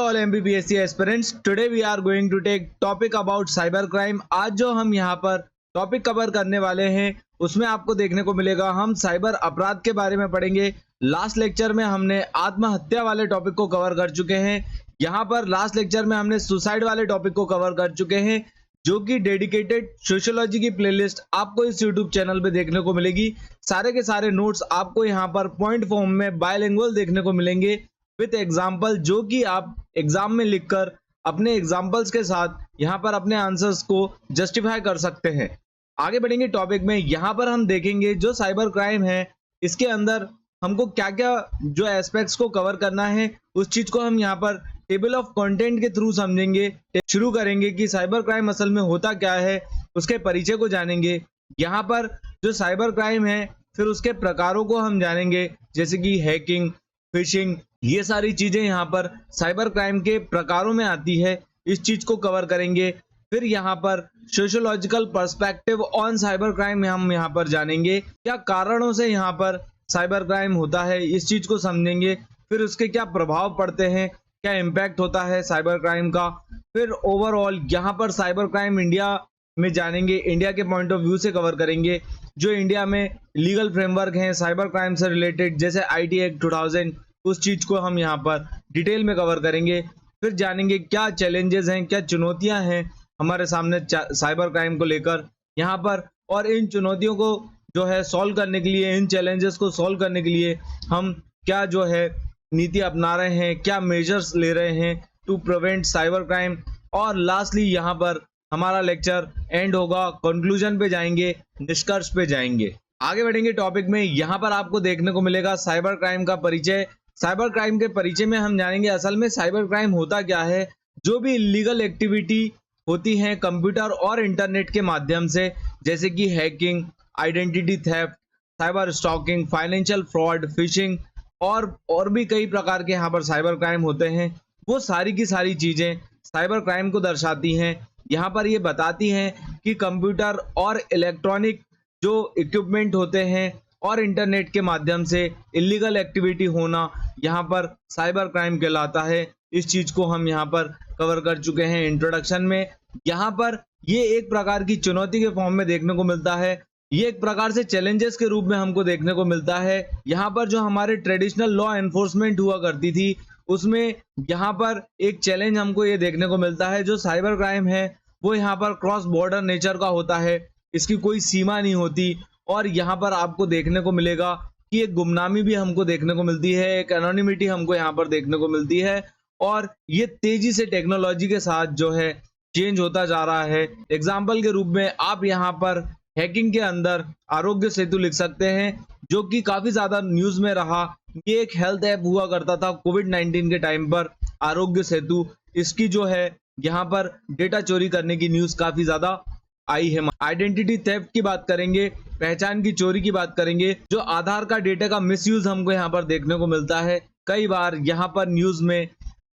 all MBBSC aspirants. Today we are going to take topic about cyber crime. आज जो हम यहाँ पर टॉपिक कवर करने वाले हैं उसमें आपको देखने को मिलेगा हम साइबर अपराध के बारे में पढ़ेंगे। लास्ट लेक्चर में हमने आत्महत्या वाले टॉपिक को कवर कर चुके हैं। यहाँ पर लास्ट लेक्चर में हमने सुसाइड वाले टॉपिक को कवर कर चुके हैं, जो कि डेडिकेटेड सोशियोलॉजी की प्लेलिस्ट आपको इस यूट्यूब चैनल पे देखने को मिलेगी। सारे के सारे नोट्स आपको यहाँ पर पॉइंट फॉर्म में बायलिंगुअल देखने को मिलेंगे विथ एग्जाम्पल, जो कि आप एग्जाम में लिखकर अपने एग्जाम्पल्स के साथ यहाँ पर अपने आंसर्स को जस्टिफाई कर सकते हैं। आगे बढ़ेंगे टॉपिक में। यहाँ पर हम देखेंगे जो साइबर क्राइम है इसके अंदर हमको क्या क्या जो एस्पेक्ट्स को कवर करना है उस चीज को हम यहाँ पर टेबल ऑफ कंटेंट के थ्रू समझेंगे। शुरू करेंगे कि साइबर क्राइम असल में होता क्या है, उसके परिचय को जानेंगे। यहाँ पर जो साइबर क्राइम है फिर उसके प्रकारों को हम जानेंगे, जैसे कि हैकिंग, फिशिंग, ये सारी चीजें यहाँ पर साइबर क्राइम के प्रकारों में आती है। इस चीज को कवर करेंगे। फिर यहाँ पर sociological perspective on cyber crime हम यहाँ पर जानेंगे, क्या कारणों से यहाँ पर साइबर क्राइम होता है इस चीज को समझेंगे। फिर उसके क्या प्रभाव पड़ते हैं, क्या इम्पैक्ट होता है साइबर क्राइम का। फिर ओवरऑल यहाँ पर साइबर क्राइम इंडिया में जानेंगे, इंडिया के पॉइंट ऑफ व्यू से कवर करेंगे। जो इंडिया में लीगल फ्रेमवर्क हैं साइबर क्राइम से रिलेटेड, जैसे IT एक्ट 2000, उस चीज को हम यहाँ पर डिटेल में कवर करेंगे। फिर जानेंगे क्या चैलेंजेस हैं, क्या चुनौतियां हैं हमारे सामने साइबर क्राइम को लेकर यहाँ पर, और इन चुनौतियों को जो है सॉल्व करने के लिए, इन चैलेंजेस को सॉल्व करने के लिए हम क्या जो है नीति अपना रहे हैं, क्या मेजर्स ले रहे हैं टू प्रिवेंट साइबर क्राइम। और लास्टली यहाँ पर हमारा लेक्चर एंड होगा, कंक्लूजन पे जाएंगे, निष्कर्ष पे जाएंगे। आगे बढ़ेंगे टॉपिक में। यहाँ पर आपको देखने को मिलेगा साइबर क्राइम का परिचय। साइबर क्राइम के परिचय में हम जानेंगे असल में साइबर क्राइम होता क्या है। जो भी इलीगल एक्टिविटी होती है कंप्यूटर और इंटरनेट के माध्यम से, जैसे कि hacking, identity theft, cyber stalking, financial fraud, fishing और भी कई प्रकार के यहाँ पर साइबर क्राइम होते हैं। वो सारी की सारी चीजें साइबर क्राइम को दर्शाती हैं। यहाँ पर ये बताती हैं कि कंप्यूटर और इलेक्ट्रॉनिक जो इक्विपमेंट होते हैं और इंटरनेट के माध्यम से इलीगल एक्टिविटी होना यहाँ पर साइबर क्राइम कहलाता है। इस चीज को हम यहाँ पर कवर कर चुके हैं इंट्रोडक्शन में। यहाँ पर ये एक प्रकार की चुनौती के फॉर्म में देखने को मिलता है, ये एक प्रकार से चैलेंजेस के रूप में हमको देखने को मिलता है। यहाँ पर जो हमारे ट्रेडिशनल लॉ एनफोर्समेंट हुआ करती थी उसमें यहाँ पर एक चैलेंज हमको ये देखने को मिलता है। जो साइबर क्राइम है वो यहाँ पर क्रॉस बॉर्डर नेचर का होता है, इसकी कोई सीमा नहीं होती। और यहाँ पर आपको देखने को मिलेगा कि एक गुमनामी भी हमको देखने को मिलती है, एक एनोनिमिटी हमको यहाँ पर देखने को मिलती है। और ये तेजी से टेक्नोलॉजी के साथ जो है चेंज होता जा रहा है। एग्जाम्पल के रूप में आप यहाँ पर हैकिंग के अंदर आरोग्य सेतु लिख सकते हैं, जो कि काफी ज्यादा न्यूज में रहा। ये एक हेल्थ ऐप हुआ करता था कोविड-19 के टाइम पर, आरोग्य सेतु। इसकी जो है यहाँ पर डेटा चोरी करने की न्यूज काफी ज्यादा आई है। आइडेंटिटी थेफ्ट की बात करेंगे, पहचान की चोरी की बात करेंगे। जो आधार का डेटा का मिसयूज हमको यहाँ पर देखने को मिलता है। कई बार यहाँ पर न्यूज में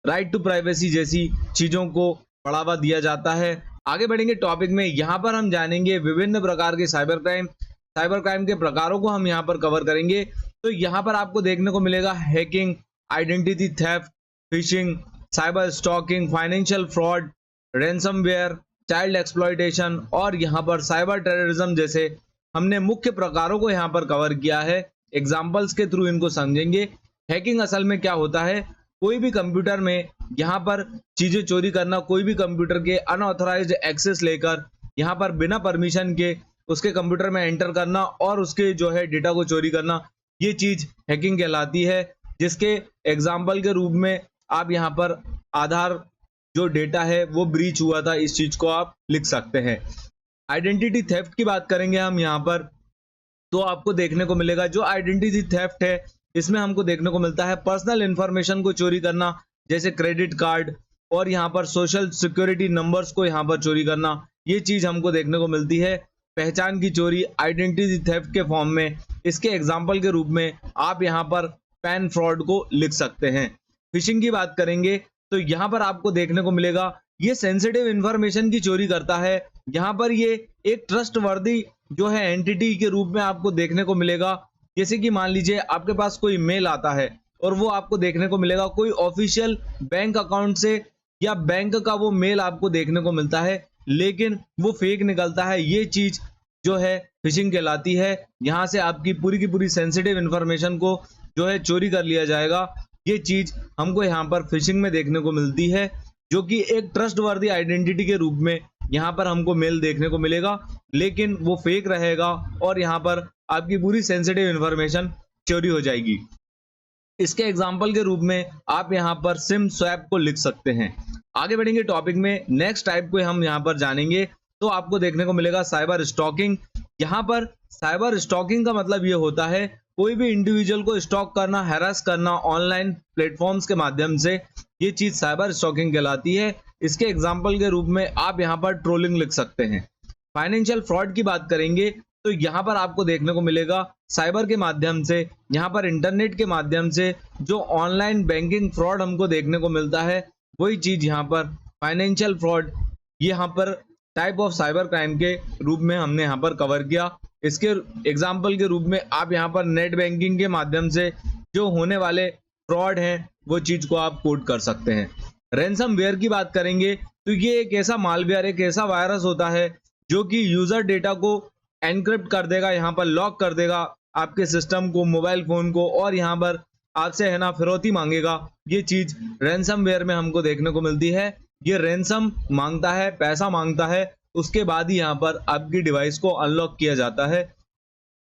राइट टू प्राइवेसी जैसी चीजों को बढ़ावा दिया जाता है। आगे बढ़ेंगे टॉपिक में। यहाँ पर हम जानेंगे विभिन्न प्रकार के साइबर क्राइम के प्रकारों को हम यहाँ पर कवर करेंगे। तो यहाँ पर आपको देखने को मिलेगा hacking, identity theft, fishing, cyber stalking, financial fraud, ransomware, child exploitation और यहाँ पर साइबर टेररिज्म जैसे हमने मुख्य प्रकारों को यहाँ पर कवर किया है। एग्जाम्पल्स के थ्रू इनको समझेंगे। हैकिंग असल में क्या होता है, कोई भी कंप्यूटर में यहाँ पर चीजें चोरी करना, कोई भी कंप्यूटर के अनऑथराइज्ड एक्सेस लेकर यहाँ पर बिना परमिशन के उसके कंप्यूटर में एंटर करना और उसके जो है डेटा को चोरी करना, ये चीज हैकिंग कहलाती है। जिसके एग्जाम्पल के रूप में आप यहाँ पर आधार जो डेटा है वो ब्रीच हुआ था, इस चीज को आप लिख सकते हैं। आइडेंटिटी थेफ्ट की बात करेंगे हम यहाँ पर, तो आपको देखने को मिलेगा जो आइडेंटिटी थेफ्ट है इसमें हमको देखने को मिलता है पर्सनल इंफॉर्मेशन को चोरी करना, जैसे क्रेडिट कार्ड और यहाँ पर सोशल सिक्योरिटी नंबर्स को यहाँ पर चोरी करना, ये चीज हमको देखने को मिलती है। पहचान की चोरी आइडेंटिटी थेफ्ट के फॉर्म में, इसके एग्जाम्पल के रूप में आप यहाँ पर पैन फ्रॉड को लिख सकते हैं। फिशिंग की बात करेंगे तो यहाँ पर आपको देखने को मिलेगा ये सेंसिटिव इंफॉर्मेशन की चोरी करता है। यहाँ पर ये एक ट्रस्टवर्दी जो है एंटिटी के रूप में आपको देखने को मिलेगा। जैसे कि मान लीजिए आपके पास कोई मेल आता है और वो आपको देखने को मिलेगा कोई ऑफिशियल बैंक अकाउंट से या बैंक का वो मेल आपको देखने को मिलता है, लेकिन वो फेक निकलता है। ये चीज जो है फिशिंग कहलाती है। यहाँ से आपकी पूरी की पूरी सेंसिटिव इंफॉर्मेशन को जो है चोरी कर लिया जाएगा। ये चीज हमको यहाँ पर फिशिंग में देखने को मिलती है, जो कि एक ट्रस्टवर्दी आइडेंटिटी के रूप में यहाँ पर हमको मेल देखने को मिलेगा, लेकिन वो फेक रहेगा और यहाँ पर आपकी पूरी सेंसिटिव इंफॉर्मेशन चोरी हो जाएगी। इसके एग्जाम्पल के रूप में आप यहाँ पर सिम स्वैप को लिख सकते हैं। आगे बढ़ेंगे टॉपिक में, नेक्स्ट टाइप को हम यहाँ पर जानेंगे। तो आपको देखने को मिलेगा साइबर स्टॉकिंग। यहाँ पर साइबर स्टॉकिंग का मतलब ये होता है कोई भी इंडिविजुअल को स्टॉक करना, हैरास करना ऑनलाइन प्लेटफॉर्म्स के माध्यम से, ये चीज साइबर स्टॉकिंग कहलाती है। इसके एग्जाम्पल के रूप में आप यहाँ पर ट्रोलिंग लिख सकते हैं। फाइनेंशियल फ्रॉड की बात करेंगे तो यहाँ पर आपको देखने को मिलेगा साइबर के माध्यम से, यहाँ पर इंटरनेट के माध्यम से जो ऑनलाइन बैंकिंग फ्रॉड हमको देखने को मिलता है, वही चीज यहाँ पर फाइनेंशियल फ्रॉड, यहाँ पर टाइप ऑफ साइबर क्राइम के रूप में हमने यहाँ पर कवर किया। इसके एग्जाम्पल के रूप में आप यहाँ पर नेट बैंकिंग के माध्यम से जो होने वाले फ्रॉड हैं वो चीज को आप कोड कर सकते हैं। रैनसमवेयर की बात करेंगे तो ये एक ऐसा मालवेयर, एक ऐसा वायरस होता है जो कि यूजर डेटा को एनक्रिप्ट कर देगा, यहाँ पर लॉक कर देगा आपके सिस्टम को, मोबाइल फोन को, और यहाँ पर आपसे है ना फिरौती मांगेगा। ये चीज रैनसमवेयर में हमको देखने को मिलती है। ये रैनसम मांगता है, पैसा मांगता है, उसके बाद ही यहाँ पर आपकी डिवाइस को अनलॉक किया जाता है।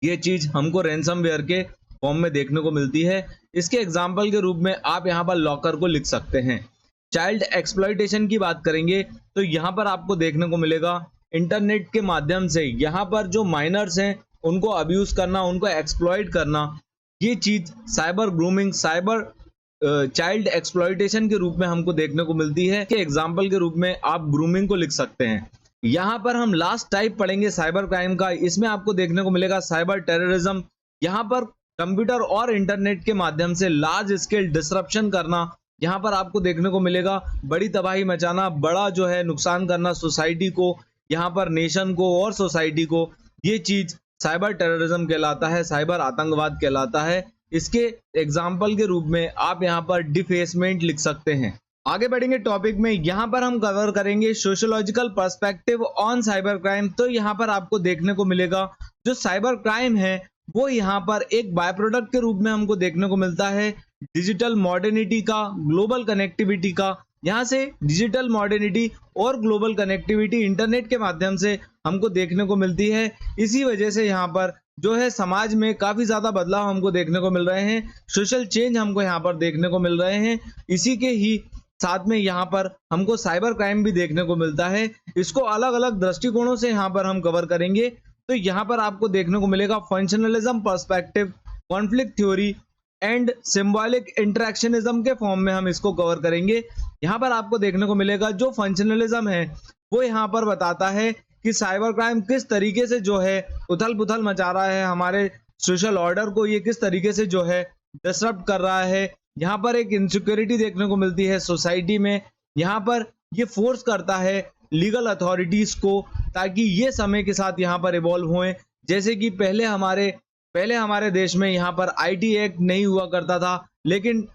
ये चीज हमको रैनसमवेयर के फॉर्म में देखने को मिलती है। इसके एग्जाम्पल के रूप में आप यहाँ पर लॉकर को लिख सकते हैं। चाइल्ड एक्सप्लॉयटेशन की बात करेंगे तो यहाँ पर आपको देखने को मिलेगा इंटरनेट के माध्यम से यहाँ पर जो माइनर्स हैं उनको अब्यूज करना, उनको एक्सप्लॉइट करना, ये चीज cyber grooming, cyber child exploitation के रूप में हमको देखने को मिलती है। के एग्जाम्पल के रूप में आप ग्रूमिंग को लिख सकते हैं। यहाँ पर हम लास्ट टाइप पढ़ेंगे साइबर क्राइम का। इसमें आपको देखने को मिलेगा साइबर टेररिज्म। यहाँ पर कंप्यूटर और इंटरनेट के माध्यम से लार्ज स्केल डिसरप्शन करना, यहाँ पर आपको देखने को मिलेगा बड़ी तबाही मचाना, बड़ा जो है नुकसान करना सोसाइटी को, यहाँ पर नेशन को और सोसाइटी को। ये चीज साइबर टेररिज्म कहलाता है, साइबर आतंकवाद कहलाता है। इसके एग्जाम्पल के रूप में आप यहाँ पर डिफेसमेंट लिख सकते हैं। आगे बढ़ेंगे टॉपिक में, यहाँ पर हम कवर करेंगे sociological perspective on cyber crime. तो यहाँ पर आपको देखने को मिलेगा जो साइबर क्राइम है वो यहाँ पर एक बाय प्रोडक्ट के रूप में हमको देखने को मिलता है डिजिटल मॉडर्निटी का, ग्लोबल कनेक्टिविटी का। यहाँ से डिजिटल मॉडर्निटी और ग्लोबल कनेक्टिविटी इंटरनेट के माध्यम से हमको देखने को मिलती है। इसी वजह से यहाँ पर जो है समाज में काफी ज्यादा बदलाव हमको देखने को मिल रहे हैं, सोशल चेंज हमको यहाँ पर देखने को मिल रहे हैं। इसी के ही साथ में यहाँ पर हमको साइबर क्राइम भी देखने को मिलता है। इसको अलग अलग दृष्टिकोणों से यहाँ पर हम कवर करेंगे। तो यहाँ पर आपको देखने को मिलेगा functionalism perspective, conflict theory and symbolic interactionism के फॉर्म में हम इसको कवर करेंगे। यहाँ पर आपको देखने को मिलेगा जो फंक्शनलिज्म है वो यहाँ पर बताता है कि साइबर क्राइम किस तरीके से जो है उथल पुथल मचा रहा है, हमारे सोशल ऑर्डर को ये किस तरीके से जो है डिसरप्ट कर रहा है। यहाँ पर एक इनसिक्योरिटी देखने को मिलती है सोसाइटी में। यहाँ पर ये फोर्स करता है लीगल अथॉरिटीज को ताकि ये समय के साथ यहाँ पर इवॉल्व हुए। जैसे कि पहले हमारे देश में यहाँ पर आईटी एक्ट नहीं हुआ करता था, लेकिन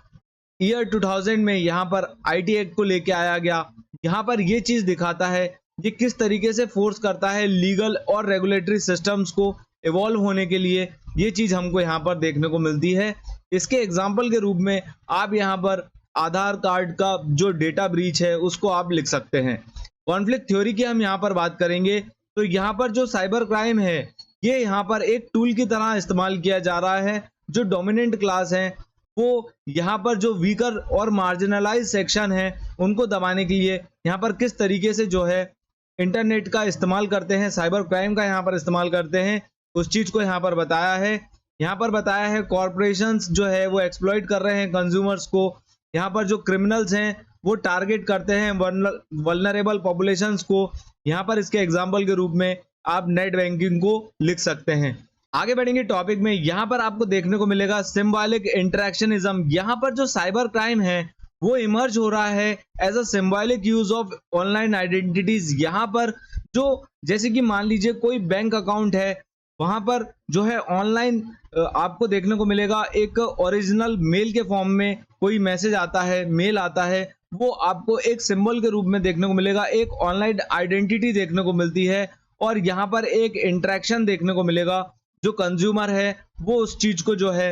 ईयर 2000 में यहाँ पर आईटी एक्ट को लेके आया गया। यहाँ पर ये चीज दिखाता है ये किस तरीके से फोर्स करता है लीगल और रेगुलेटरी सिस्टम्स को इवॉल्व होने के लिए। ये चीज हमको यहाँ पर देखने को मिलती है। इसके एग्जाम्पल के रूप में आप यहाँ पर आधार कार्ड का जो डेटा ब्रीच है उसको आप लिख सकते हैं। कॉन्फ्लिक्ट थ्योरी की हम यहाँ पर बात करेंगे तो यहाँ पर जो साइबर क्राइम है ये यहाँ पर एक टूल की तरह इस्तेमाल किया जा रहा है। जो डोमिनेंट क्लास है वो यहाँ पर जो वीकर और मार्जिनलाइज सेक्शन है उनको दबाने के लिए यहाँ पर किस तरीके से जो है इंटरनेट का इस्तेमाल करते हैं, साइबर क्राइम का यहाँ पर इस्तेमाल करते हैं, उस चीज को यहाँ पर बताया है। यहाँ पर बताया है कॉर्पोरेशंस जो है वो एक्सप्लॉइट कर रहे हैं कंज्यूमर्स को। यहाँ पर जो क्रिमिनल्स हैं वो टारगेट करते हैं वल्नरेबल पॉपुलेशंस को। यहाँ पर इसके एग्जाम्पल के रूप में आप नेट बैंकिंग को लिख सकते हैं। आगे बढ़ेंगे टॉपिक में, यहाँ पर आपको देखने को मिलेगा सिंबॉलिक इंटरेक्शनिज्म। यहाँ पर जो साइबर क्राइम है वो इमर्ज हो रहा है as a symbolic use of online identities. यहाँ पर जो जैसे कि मान लीजिए कोई बैंक अकाउंट है वहाँ पर जो है ऑनलाइन आपको देखने को मिलेगा एक ओरिजिनल मेल के फॉर्म में कोई मैसेज आता है, मेल आता है, वो आपको एक सिंबल के रूप में देखने को मिलेगा, एक ऑनलाइन आइडेंटिटी देखने को मिलती है और यहाँ पर एक इंटरेक्शन देखने को मिलेगा। जो कंज्यूमर है वो उस चीज़ को जो है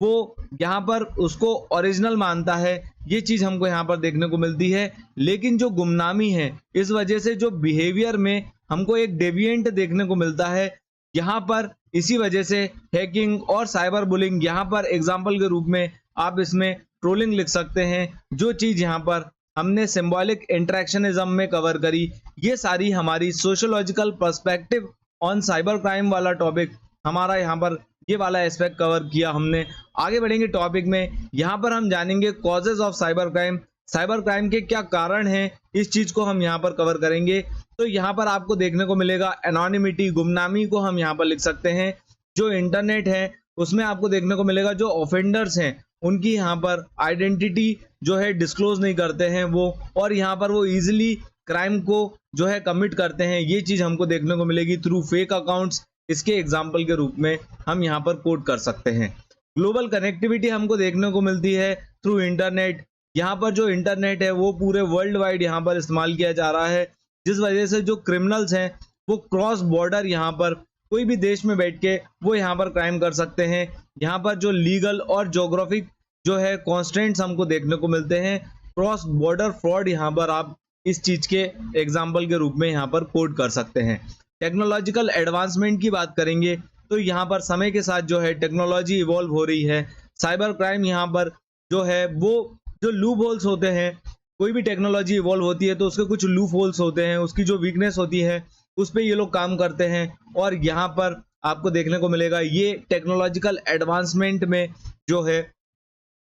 वो यहाँ पर उसको ओरिजिनल मानता है, ये चीज़ हमको यहाँ पर देखने को मिलती है। लेकिन जो गुमनामी है, इस वजह से जो बिहेवियर में हमको एक डेविएंट देखने को मिलता है। यहाँ पर इसी वजह से हैकिंग और साइबर बुलिंग, यहाँ पर एग्जाम्पल के रूप में आप इसमें ट्रोलिंग लिख सकते हैं। जो चीज़ यहाँ पर हमने सिंबॉलिक इंटरेक्शनिज्म में कवर करी, ये सारी हमारी sociological perspective on cyber crime वाला टॉपिक हमारा यहाँ पर ये वाला एस्पेक्ट कवर किया हमने। आगे बढ़ेंगे टॉपिक में, यहाँ पर हम जानेंगे causes of cyber crime, cyber crime के क्या कारण हैं, इस चीज़ को हम यहाँ पर कवर करेंगे। तो यहाँ पर आपको देखने को मिलेगा एनोनिमिटी, गुमनामी को हम यहाँ पर लिख सकते हैं। जो इंटरनेट है उसमें आपको देखने को मिलेगा जो ऑफेंडर्स हैं उनकी यहाँ पर आइडेंटिटी जो है डिस्क्लोज नहीं करते हैं वो, और यहाँ पर वो इजीली क्राइम को जो है कमिट करते हैं। ये चीज़ हमको देखने को मिलेगी थ्रू फेक अकाउंट्स। इसके एग्जाम्पल के रूप में हम यहाँ पर कोट कर सकते हैं। ग्लोबल कनेक्टिविटी हमको देखने को मिलती है थ्रू इंटरनेट। यहाँ पर जो इंटरनेट है वो पूरे वर्ल्ड वाइड यहाँ पर इस्तेमाल किया जा रहा है, जिस वजह से जो क्रिमिनल्स हैं वो क्रॉस बॉर्डर यहाँ पर कोई भी देश में बैठ के वो यहाँ पर क्राइम कर सकते हैं। यहाँ पर जो लीगल और जोग्राफिक जो है कॉन्स्टेंट्स हमको देखने को मिलते हैं। क्रॉस बॉर्डर फ्रॉड यहाँ पर आप इस चीज़ के एग्जाम्पल के रूप में यहाँ पर कोट कर सकते हैं। टेक्नोलॉजिकल एडवांसमेंट की बात करेंगे तो यहाँ पर समय के साथ जो है टेक्नोलॉजी इवॉल्व हो रही है। साइबर क्राइम यहाँ पर जो है वो जो लूप होल्स होते हैं, कोई भी टेक्नोलॉजी इवॉल्व होती है तो उसके कुछ लूप होल्स होते हैं, उसकी जो वीकनेस होती है उस पर ये लोग काम करते हैं। और यहाँ पर आपको देखने को मिलेगा ये टेक्नोलॉजिकल एडवांसमेंट में जो है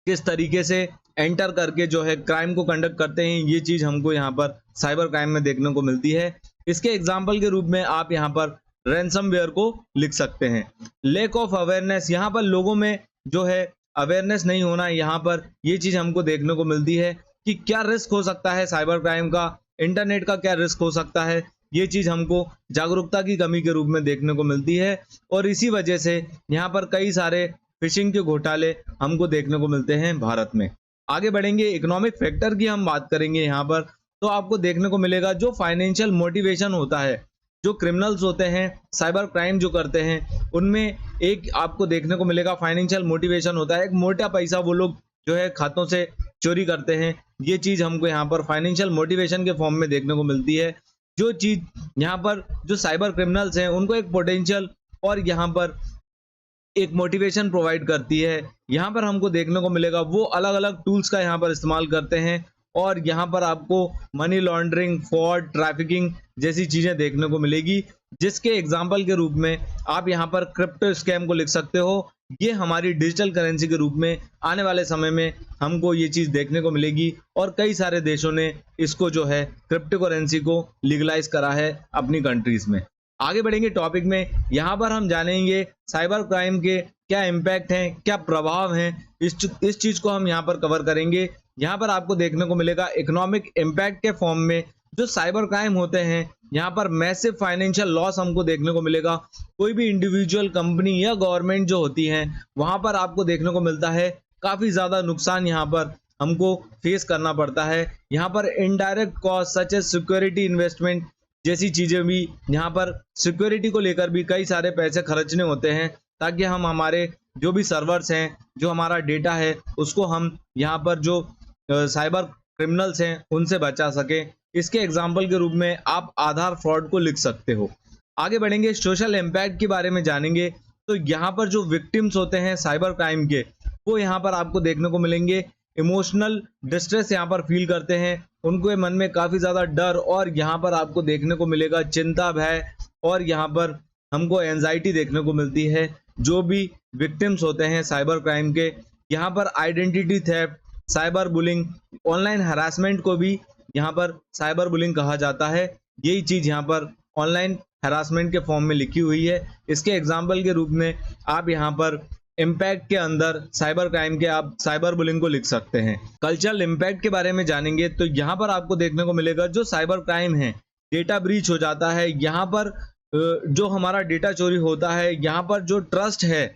किस तरीके से एंटर करके जो है क्राइम को कंडक्ट करते हैं, ये चीज़ हमको यहाँ पर साइबर क्राइम में देखने को मिलती है। इसके एग्जाम्पल के रूप में आप यहाँ पर रैंसमवेयर को लिख सकते हैं। लैक ऑफ अवेयरनेस, यहाँ पर लोगों में जो है अवेयरनेस नहीं होना, यहाँ पर ये चीज़ हमको देखने को मिलती है कि क्या रिस्क हो सकता है साइबर क्राइम का, इंटरनेट का क्या रिस्क हो सकता है, ये चीज़ हमको जागरूकता की कमी के रूप में देखने को मिलती है। और इसी वजह से यहाँ पर कई सारे फिशिंग के घोटाले हमको देखने को मिलते हैं भारत में। आगे बढ़ेंगे, इकोनॉमिक फैक्टर की हम बात करेंगे यहाँ पर, तो आपको देखने को मिलेगा जो फाइनेंशियल मोटिवेशन होता है, जो क्रिमिनल्स होते हैं साइबर क्राइम जो करते हैं उनमें एक आपको देखने को मिलेगा फाइनेंशियल मोटिवेशन होता है। एक मोटा पैसा वो लोग जो है खातों से चोरी करते हैं, ये चीज़ हमको यहाँ पर फाइनेंशियल मोटिवेशन के फॉर्म में देखने को मिलती है। जो चीज़ यहाँ पर जो साइबर क्रिमिनल्स हैं उनको एक पोटेंशियल और यहाँ पर एक मोटिवेशन प्रोवाइड करती है। यहाँ पर हमको देखने को मिलेगा वो अलग अलग टूल्स का यहाँ पर इस्तेमाल करते हैं और यहाँ पर आपको मनी लॉन्ड्रिंग, फ्रॉड, ट्रैफिकिंग जैसी चीज़ें देखने को मिलेगी, जिसके एग्जाम्पल के रूप में आप यहाँ पर क्रिप्टो स्कैम को लिख सकते हो। ये हमारी डिजिटल करेंसी के रूप में आने वाले समय में हमको ये चीज़ देखने को मिलेगी और कई सारे देशों ने इसको जो है क्रिप्टो करेंसी को लीगलाइज करा है अपनी कंट्रीज में। आगे बढ़ेंगे टॉपिक में, यहाँ पर हम जानेंगे साइबर क्राइम के क्या इम्पैक्ट हैं, क्या प्रभाव हैं, इस चीज़ को हम यहाँ पर कवर करेंगे। यहाँ पर आपको देखने को मिलेगा इकोनॉमिक इम्पैक्ट के फॉर्म में जो साइबर क्राइम होते हैं, यहाँ पर मैसिव फाइनेंशियल लॉस हमको देखने को मिलेगा। कोई भी इंडिविजुअल, कंपनी या गवर्नमेंट जो होती हैं वहाँ पर आपको देखने को मिलता है काफ़ी ज़्यादा नुकसान यहाँ पर हमको फेस करना पड़ता है। यहाँ पर indirect cost such as security, investment जैसी चीज़ें भी, यहाँ पर सिक्योरिटी को लेकर भी कई सारे पैसे खर्चने होते हैं ताकि हम हमारे जो भी सर्वर्स हैं, जो हमारा डेटा है, उसको हम यहाँ पर जो साइबर क्रिमिनल्स हैं उनसे बचा सकें। इसके एग्जाम्पल के रूप में आप आधार फ्रॉड को लिख सकते हो। आगे बढ़ेंगे, सोशल इम्पैक्ट के बारे में जानेंगे। तो यहाँ पर जो विक्टिम्स होते हैं साइबर क्राइम के, वो यहाँ पर आपको देखने को मिलेंगे इमोशनल डिस्ट्रेस यहाँ पर फील करते हैं, उनके मन में काफ़ी ज़्यादा डर और यहाँ पर आपको देखने को मिलेगा चिंता, भय और यहाँ पर हमको एंजाइटी देखने को मिलती है। जो भी विक्टिम्स होते हैं साइबर क्राइम के, यहाँ पर identity theft, cyber bullying, online harassment को भी यहाँ पर साइबर बुलिंग कहा जाता है। यही चीज़ यहाँ पर ऑनलाइन हरासमेंट के फॉर्म में लिखी हुई है। इसके एग्जाम्पल के रूप में आप यहाँ पर इम्पैक्ट के अंदर साइबर क्राइम के आप साइबर बुलिंग को लिख सकते हैं। कल्चरल इम्पैक्ट के बारे में जानेंगे तो यहाँ पर आपको देखने को मिलेगा जो साइबर क्राइम है, डेटा ब्रीच हो जाता है। यहाँ पर जो हमारा डेटा चोरी होता है, यहाँ पर जो ट्रस्ट है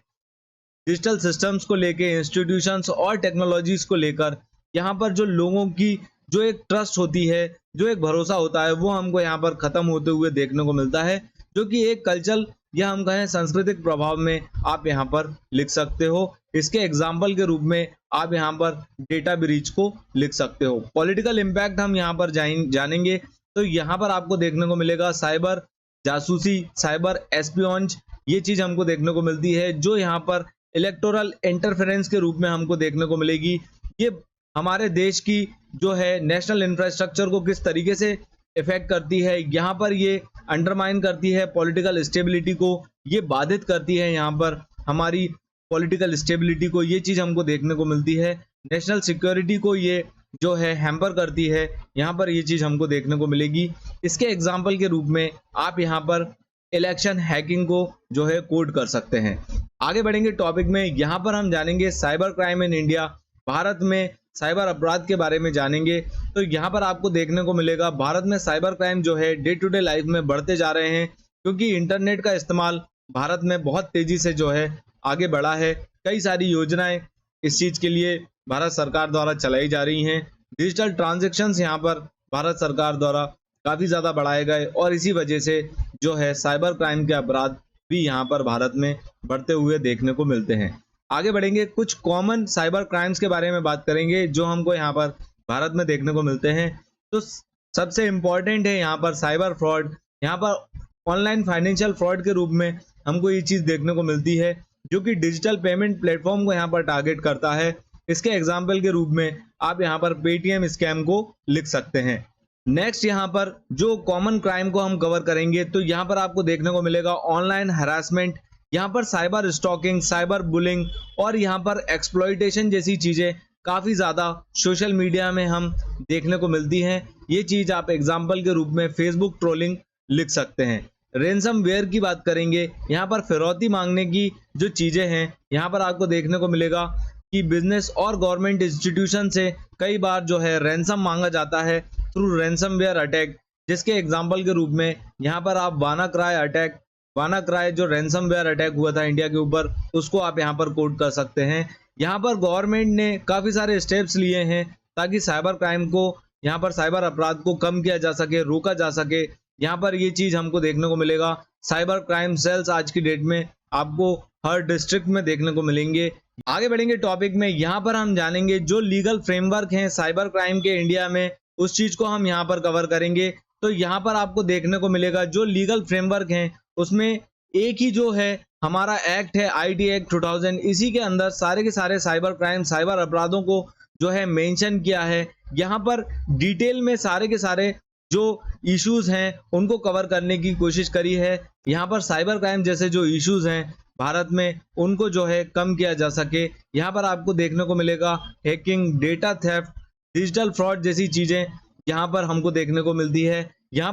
डिजिटल सिस्टम्स को लेके, इंस्टीट्यूशंस और टेक्नोलॉजीज को लेकर, यहाँ पर जो लोगों की जो एक ट्रस्ट होती है, जो एक भरोसा होता है, वो हमको यहाँ पर खत्म होते हुए देखने को मिलता है, जो कि एक कल्चरल या हम कहें सांस्कृतिक प्रभाव में आप यहाँ पर लिख सकते हो। इसके एग्जाम्पल के रूप में आप यहाँ पर डेटा ब्रीच को लिख सकते हो। पॉलिटिकल इम्पैक्ट हम यहाँ पर जानेंगे, तो यहाँ पर आपको देखने को मिलेगा साइबर जासूसी, साइबर एस्पियोन्ज, ये चीज हमको देखने को मिलती है, जो यहाँ पर इलेक्टोरल इंटरफेरेंस के रूप में हमको देखने को मिलेगी। ये हमारे देश की जो है नेशनल इंफ्रास्ट्रक्चर को किस तरीके से इफेक्ट करती है, यहाँ पर ये अंडरमाइन करती है पॉलिटिकल स्टेबिलिटी को, ये बाधित करती है यहाँ पर हमारी पॉलिटिकल स्टेबिलिटी को, ये चीज हमको देखने को मिलती है। नेशनल सिक्योरिटी को ये जो है हैम्पर करती है, यहाँ पर ये चीज हमको देखने को मिलेगी। इसके एग्जाम्पल के रूप में आप यहाँ पर इलेक्शन हैकिंग को जो है कोड कर सकते हैं। आगे बढ़ेंगे टॉपिक में, यहाँ पर हम जानेंगे cyber crime in India, Bharat में साइबर अपराध के बारे में जानेंगे। तो यहाँ पर आपको देखने को मिलेगा भारत में साइबर क्राइम जो है डे टू डे लाइफ में बढ़ते जा रहे हैं, क्योंकि इंटरनेट का इस्तेमाल भारत में बहुत तेजी से जो है आगे बढ़ा है। कई सारी योजनाएं इस चीज के लिए भारत सरकार द्वारा चलाई जा रही हैं। डिजिटल ट्रांजेक्शन्स यहाँ पर भारत सरकार द्वारा काफी ज्यादा बढ़ाए गए, और इसी वजह से जो है साइबर क्राइम के अपराध भी यहाँ पर भारत में बढ़ते हुए देखने को मिलते हैं। आगे बढ़ेंगे, कुछ कॉमन साइबर क्राइम्स के बारे में बात करेंगे जो हमको यहाँ पर भारत में देखने को मिलते हैं। तो सबसे इम्पोर्टेंट है यहाँ पर साइबर फ्रॉड। यहाँ पर ऑनलाइन फाइनेंशियल फ्रॉड के रूप में हमको ये चीज देखने को मिलती है, जो कि डिजिटल पेमेंट प्लेटफॉर्म को यहाँ पर टारगेट करता है। इसके एग्जाम्पल के रूप में आप यहाँ पर पेटीएम स्कैम को लिख सकते हैं। नेक्स्ट यहाँ पर जो कॉमन क्राइम को हम कवर करेंगे, तो यहाँ पर आपको देखने को मिलेगा ऑनलाइन हरासमेंट, यहाँ पर साइबर स्टॉकिंग, साइबर बुलिंग और यहाँ पर एक्सप्लॉइटेशन जैसी चीजें काफी ज्यादा सोशल मीडिया में हम देखने को मिलती हैं। ये चीज आप एग्जाम्पल के रूप में फेसबुक ट्रोलिंग लिख सकते हैं। रेंसमवेयर की बात करेंगे, यहाँ पर फिरौती मांगने की जो चीजें हैं, यहाँ पर आपको देखने को मिलेगा कि बिजनेस और गवर्नमेंट इंस्टीट्यूशन से कई बार जो है रैंसम मांगा जाता है थ्रू रैंसमवेयर अटैक, जिसके एग्जाम्पल के रूप में यहाँ पर आप वानाक्राई अटैक, वानाक्राई जो रैंसमवेयर अटैक हुआ था इंडिया के ऊपर, उसको आप यहाँ पर कोड कर सकते हैं। यहाँ पर गवर्नमेंट ने काफी सारे स्टेप्स लिए हैं ताकि साइबर क्राइम को, यहाँ पर साइबर अपराध को कम किया जा सके, रोका जा सके। यहाँ पर ये चीज हमको देखने को मिलेगा। साइबर क्राइम सेल्स आज की डेट में आपको हर डिस्ट्रिक्ट में देखने को मिलेंगे। आगे बढ़ेंगे टॉपिक में, यहाँ पर हम जानेंगे जो लीगल फ्रेमवर्क हैं साइबर क्राइम के इंडिया में, उस चीज को हम यहाँ पर कवर करेंगे। तो यहाँ पर आपको देखने को मिलेगा जो लीगल फ्रेमवर्क हैं उसमें एक ही जो है हमारा एक्ट है आईटी एक्ट 2000, इसी के अंदर सारे के सारे साइबर क्राइम, साइबर अपराधों को जो है मेंशन किया है। यहाँ पर डिटेल में सारे के सारे जो इश्यूज हैं उनको कवर करने की कोशिश करी है। यहाँ पर साइबर क्राइम जैसे जो इश्यूज हैं भारत में, उनको जो है कम किया जा सके। यहाँ पर आपको देखने को मिलेगा hacking, data theft, digital fraud जैसी चीजें यहाँ पर हमको देखने को मिलती है। यहाँ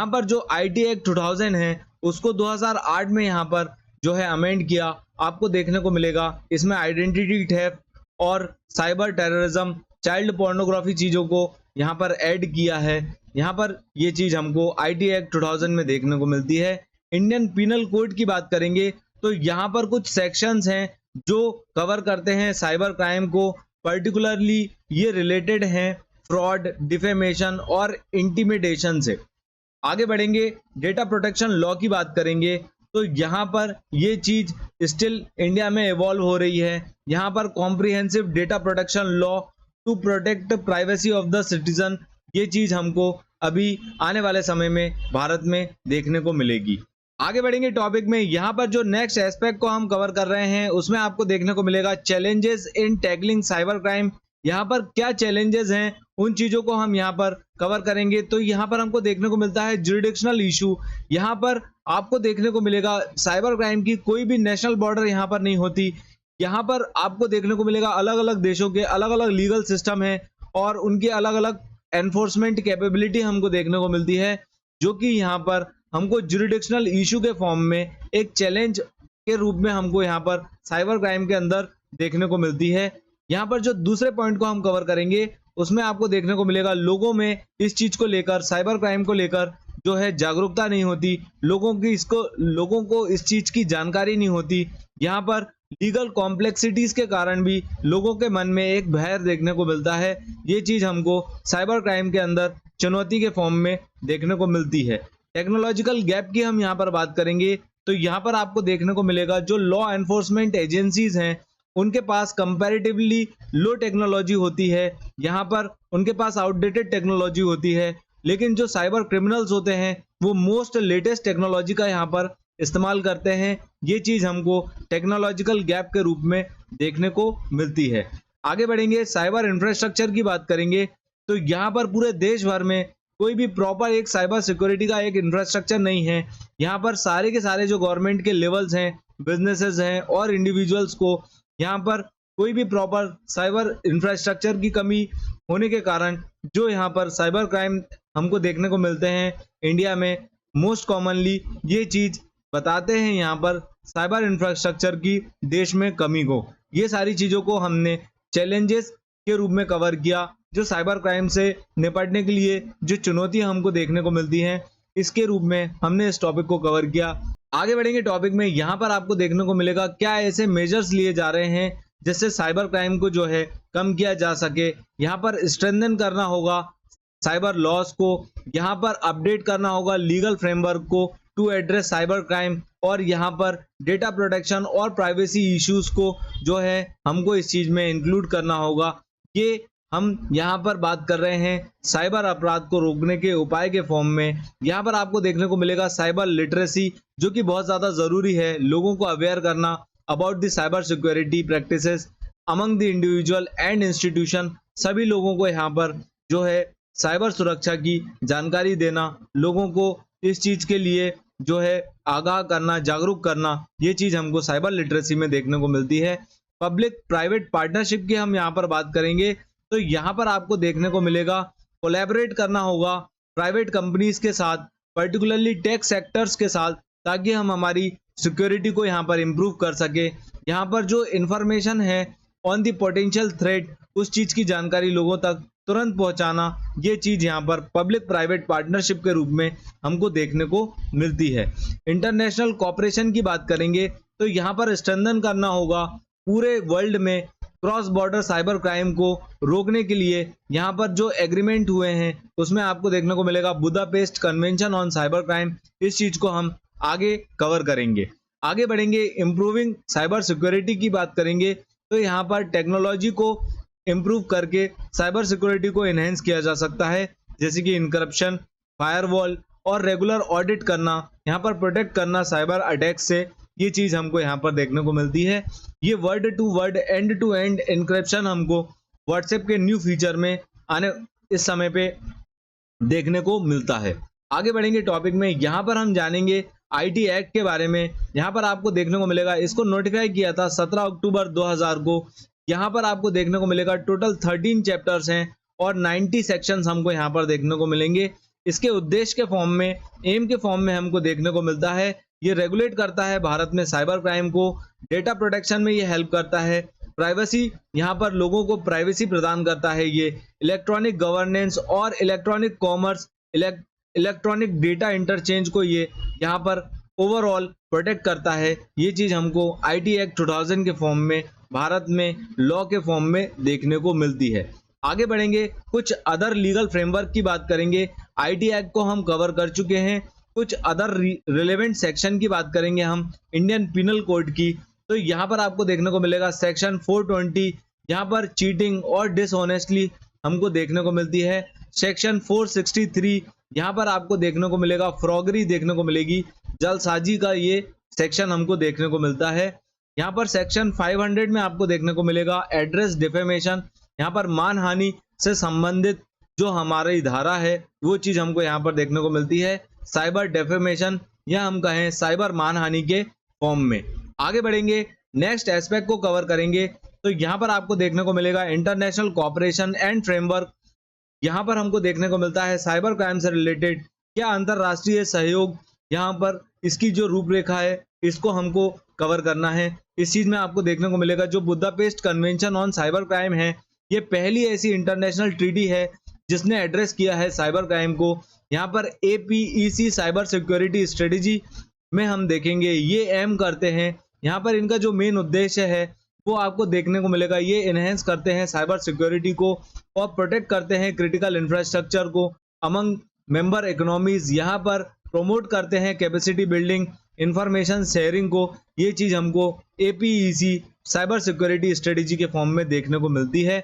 पर जो आईटी एक्ट 2000 है उसको 2008 में यहाँ पर जो है अमेंड किया, आपको देखने को मिलेगा। इसमें आइडेंटिटी थेफ्ट और साइबर टेररिज्म, चाइल्ड पोर्नोग्राफी चीजों को यहाँ पर ऐड किया है। यहाँ पर ये चीज हमको आईटी एक्ट 2000 में देखने को मिलती है। इंडियन पीनल कोड की बात करेंगे, तो यहाँ पर कुछ सेक्शंस हैं जो कवर करते हैं साइबर क्राइम को। पर्टिकुलरली ये रिलेटेड हैं फ्रॉड, डिफेमेशन और इंटिमिडेशन से। आगे बढ़ेंगे, डेटा प्रोटेक्शन लॉ की बात करेंगे, तो यहाँ पर ये चीज स्टिल इंडिया में इवॉल्व हो रही है। यहाँ पर comprehensive data protection law to protect privacy of the citizen, ये चीज हमको अभी आने वाले समय में भारत में देखने को मिलेगी। आगे बढ़ेंगे टॉपिक में, यहाँ पर जो नेक्स्ट एस्पेक्ट को हम कवर कर रहे हैं उसमें आपको देखने को मिलेगा challenges in tackling cyber crime. यहाँ पर क्या चैलेंजेस हैं उन चीजों को हम यहाँ पर कवर करेंगे। तो यहाँ पर हमको देखने को मिलता है ज्यूरिडिक्शनल इशू। यहाँ पर आपको देखने को मिलेगा साइबर क्राइम की कोई भी नेशनल बॉर्डर यहाँ पर नहीं होती। यहाँ पर आपको देखने को मिलेगा अलग अलग देशों के अलग अलग लीगल सिस्टम है और उनकी अलग अलग एनफोर्समेंट कैपेबिलिटी हमको देखने को मिलती है, जो कि यहाँ पर हमको ज्यूरिडिक्शनल इशू के फॉर्म में एक चैलेंज के रूप में हमको यहाँ पर साइबर क्राइम के अंदर देखने को मिलती है। यहाँ पर जो दूसरे पॉइंट को हम कवर करेंगे उसमें आपको देखने को मिलेगा लोगों में इस चीज को लेकर, साइबर क्राइम को लेकर जो है जागरूकता नहीं होती, लोगों को इस चीज की जानकारी नहीं होती। यहाँ पर लीगल कॉम्प्लेक्सिटीज के कारण भी लोगों के मन में एक भय देखने को मिलता है। ये चीज हमको साइबर क्राइम के अंदर चुनौती के फॉर्म में देखने को मिलती है। टेक्नोलॉजिकल गैप की हम यहाँ पर बात करेंगे तो यहाँ पर आपको देखने को मिलेगा जो लॉ एनफोर्समेंट एजेंसीज हैं उनके पास कंपैरेटिवली लो टेक्नोलॉजी होती है। यहाँ पर उनके पास आउटडेटेड टेक्नोलॉजी होती है, लेकिन जो साइबर क्रिमिनल्स होते हैं वो मोस्ट लेटेस्ट टेक्नोलॉजी का यहाँ पर इस्तेमाल करते हैं। ये चीज हमको टेक्नोलॉजिकल गैप के रूप में देखने को मिलती है। आगे बढ़ेंगे, साइबर इंफ्रास्ट्रक्चर की बात करेंगे तो यहाँ पर पूरे देश भर में कोई भी प्रॉपर एक साइबर सिक्योरिटी का एक इंफ्रास्ट्रक्चर नहीं है। यहाँ पर सारे के सारे जो गवर्नमेंट के लेवल्स हैं, बिजनेसेस हैं और इंडिविजुअल्स को यहाँ पर कोई भी प्रॉपर साइबर इंफ्रास्ट्रक्चर की कमी होने के कारण जो यहाँ पर साइबर क्राइम हमको देखने को मिलते हैं इंडिया में, मोस्ट कॉमनली ये चीज बताते हैं यहाँ पर साइबर इंफ्रास्ट्रक्चर की देश में कमी को। ये सारी चीजों को हमने चैलेंजेस के रूप में कवर किया, जो साइबर क्राइम से निपटने के लिए जो चुनौतियां हमको देखने को मिलती हैं, इसके रूप में हमने इस टॉपिक को कवर किया। आगे बढ़ेंगे टॉपिक में, यहाँ पर आपको देखने को मिलेगा क्या ऐसे मेजर्स लिए जा रहे हैं जिससे साइबर क्राइम को जो है कम किया जा सके। यहाँ पर स्ट्रेंथन करना होगा साइबर लॉज को, यहाँ पर अपडेट करना होगा लीगल फ्रेमवर्क को टू एड्रेस साइबर क्राइम, और यहाँ पर डेटा प्रोटेक्शन और प्राइवेसी इश्यूज को जो है हमको इस चीज में इंक्लूड करना होगा। ये हम यहाँ पर बात कर रहे हैं साइबर अपराध को रोकने के उपाय के फॉर्म में। यहाँ पर आपको देखने को मिलेगा साइबर लिटरेसी, जो कि बहुत ज्यादा जरूरी है, लोगों को अवेयर करना about the cyber security practices among the individual and institution. सभी लोगों को यहाँ पर जो है साइबर सुरक्षा की जानकारी देना, लोगों को इस चीज के लिए जो है आगाह करना, जागरूक करना, ये चीज हमको साइबर लिटरेसी में देखने को मिलती है। पब्लिक प्राइवेट पार्टनरशिप की हम यहाँ पर बात करेंगे तो यहाँ पर आपको देखने को मिलेगा कोलैबोरेट करना होगा प्राइवेट कंपनीज के साथ, पर्टिकुलरली टेक सेक्टर्स के साथ, ताकि हम हमारी सिक्योरिटी को यहाँ पर इम्प्रूव कर सके। यहाँ पर जो इंफॉर्मेशन है ऑन द पोटेंशियल थ्रेट, उस चीज की जानकारी लोगों तक तुरंत पहुंचाना, ये चीज यहाँ पर पब्लिक प्राइवेट पार्टनरशिप के रूप में हमको देखने को मिलती है। इंटरनेशनल कॉपरेशन की बात करेंगे तो यहाँ पर स्ट्रेंथन करना होगा पूरे वर्ल्ड में क्रॉस बॉर्डर साइबर क्राइम को रोकने के लिए। यहाँ पर जो एग्रीमेंट हुए हैं उसमें आपको देखने को मिलेगा Budapest convention on cyber crime, इस चीज को हम आगे कवर करेंगे। आगे बढ़ेंगे, इम्प्रूविंग साइबर सिक्योरिटी की बात करेंगे तो यहाँ पर टेक्नोलॉजी को इम्प्रूव करके साइबर सिक्योरिटी को एनहेंस किया जा सकता है, जैसे कि इनक्रप्शन, फायरवॉल और रेगुलर ऑडिट करना, यहाँ पर प्रोटेक्ट करना साइबर अटैक से। ये चीज हमको यहाँ पर देखने को मिलती है। ये word to word, end to end encryption हमको व्हाट्सएप के न्यू फीचर में आने इस समय पे देखने को मिलता है। आगे बढ़ेंगे टॉपिक में, यहाँ पर हम जानेंगे आईटी एक्ट के बारे में। यहाँ पर आपको देखने को मिलेगा इसको नोटिफाई किया था 17 अक्टूबर 2000 को। यहाँ पर आपको देखने को मिलेगा टोटल 13 चैप्टर्स हैं और 90 सेक्शंस हमको यहाँ पर देखने को मिलेंगे। इसके उद्देश्य के फॉर्म में, एम के फॉर्म में हमको देखने को मिलता है, ये रेगुलेट करता है भारत में साइबर क्राइम को, डेटा प्रोटेक्शन में ये हेल्प करता है, प्राइवेसी, यहाँ पर लोगों को प्राइवेसी प्रदान करता है, ये इलेक्ट्रॉनिक गवर्नेंस और electronic commerce, electronic data interchange को ये यहाँ पर ओवरऑल प्रोटेक्ट करता है। ये चीज हमको आईटी एक्ट 2000 के फॉर्म में भारत में लॉ के फॉर्म में देखने को मिलती है। आगे बढ़ेंगे, कुछ अदर लीगल फ्रेमवर्क की बात करेंगे। आईटी एक्ट को हम कवर कर चुके हैं। कुछ अदर रिलेवेंट सेक्शन की बात करेंगे हम इंडियन पिनल कोड की, तो यहाँ पर आपको देखने को मिलेगा सेक्शन 420, यहाँ पर चीटिंग और डिसऑनेस्टली हमको देखने को मिलती है। सेक्शन 463, यहाँ पर आपको देखने को मिलेगा फ्रॉगरी देखने को मिलेगी, जालसाजी का ये सेक्शन हमको देखने को मिलता है। यहाँ पर सेक्शन 500 में आपको देखने को मिलेगा एड्रेस डिफेमेशन, यहाँ पर मानहानि से संबंधित जो हमारी धारा है वो चीज हमको यहाँ पर देखने को मिलती है, साइबर डेफेमेशन या हम कहें साइबर मानहानि के फॉर्म में। आगे बढ़ेंगे, नेक्स्ट एस्पेक्ट को कवर करेंगे तो यहाँ पर आपको देखने को मिलेगा इंटरनेशनल कॉपरेशन एंड फ्रेमवर्क। यहाँ पर हमको देखने को मिलता है साइबर क्राइम से रिलेटेड क्या अंतरराष्ट्रीय सहयोग, यहाँ पर इसकी जो रूपरेखा है इसको हमको कवर करना है। इस चीज में आपको देखने को मिलेगा जो Budapest convention on cyber crime है, ये पहली ऐसी इंटरनेशनल ट्रीटी है जिसने एड्रेस किया है साइबर क्राइम को। यहाँ पर APEC साइबर सिक्योरिटी स्ट्रेटेजी में हम देखेंगे ये एम करते हैं। यहाँ पर इनका जो मेन उद्देश्य है वो आपको देखने को मिलेगा। ये इनहेंस करते हैं साइबर सिक्योरिटी को और प्रोटेक्ट करते हैं क्रिटिकल इंफ्रास्ट्रक्चर को अमंग मेंबर इकोनॉमीज। यहाँ पर प्रमोट करते हैं कैपेसिटी बिल्डिंग, इंफॉर्मेशन शेयरिंग को। ये चीज हमको APEC साइबर सिक्योरिटी स्ट्रेटेजी के फॉर्म में देखने को मिलती है।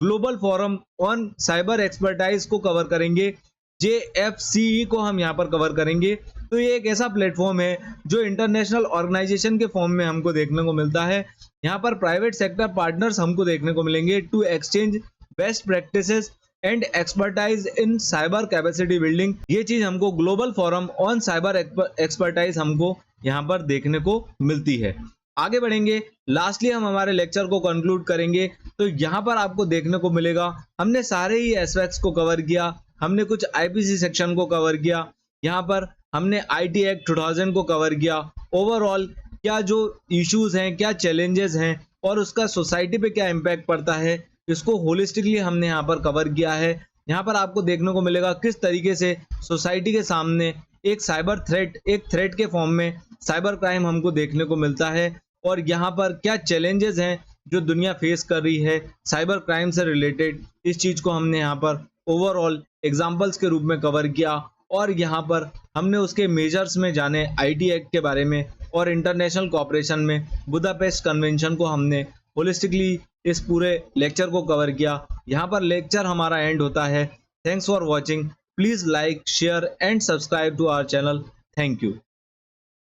Global forum on cyber expertise को कवर करेंगे, JFCE को हम यहाँ पर कवर करेंगे। तो ये एक ऐसा प्लेटफॉर्म है जो इंटरनेशनल ऑर्गेनाइजेशन के फॉर्म में हमको देखने को मिलता है। यहाँ पर प्राइवेट सेक्टर पार्टनर्स हमको देखने को मिलेंगे to exchange best practices and expertise in cyber capacity building. ये चीज हमको global forum on cyber expertise हमको यहाँ पर देखने को मिलती है। आगे बढ़ेंगे, लास्टली हम हमारे लेक्चर को कंक्लूड करेंगे। तो यहाँ पर आपको देखने को मिलेगा हमने सारे ही एस्पेक्ट्स को कवर किया। हमने कुछ IPC सेक्शन को कवर किया, यहाँ पर हमने IT एक्ट 2000 को कवर किया। ओवरऑल क्या जो इश्यूज हैं, क्या चैलेंजेस हैं और उसका सोसाइटी पे क्या इम्पैक्ट पड़ता है, इसको होलिस्टिकली हमने यहाँ पर कवर किया है। यहाँ पर आपको देखने को मिलेगा किस तरीके से सोसाइटी के सामने एक साइबर थ्रेट, एक थ्रेट के फॉर्म में साइबर क्राइम हमको देखने को मिलता है और यहाँ पर क्या चैलेंजेस हैं जो दुनिया फेस कर रही है साइबर क्राइम से रिलेटेड। इस चीज को हमने यहाँ पर ओवरऑल एग्जाम्पल्स के रूप में कवर किया और यहाँ पर हमने उसके मेजर्स में जाने IT एक्ट के बारे में और इंटरनेशनल कोऑपरेशन में बुदापेस्ट कन्वेंशन को हमने होलिस्टिकली इस पूरे लेक्चर को कवर किया। यहाँ पर लेक्चर हमारा एंड होता है। Thanks for watching. Please like, share and subscribe to our channel. Thank you.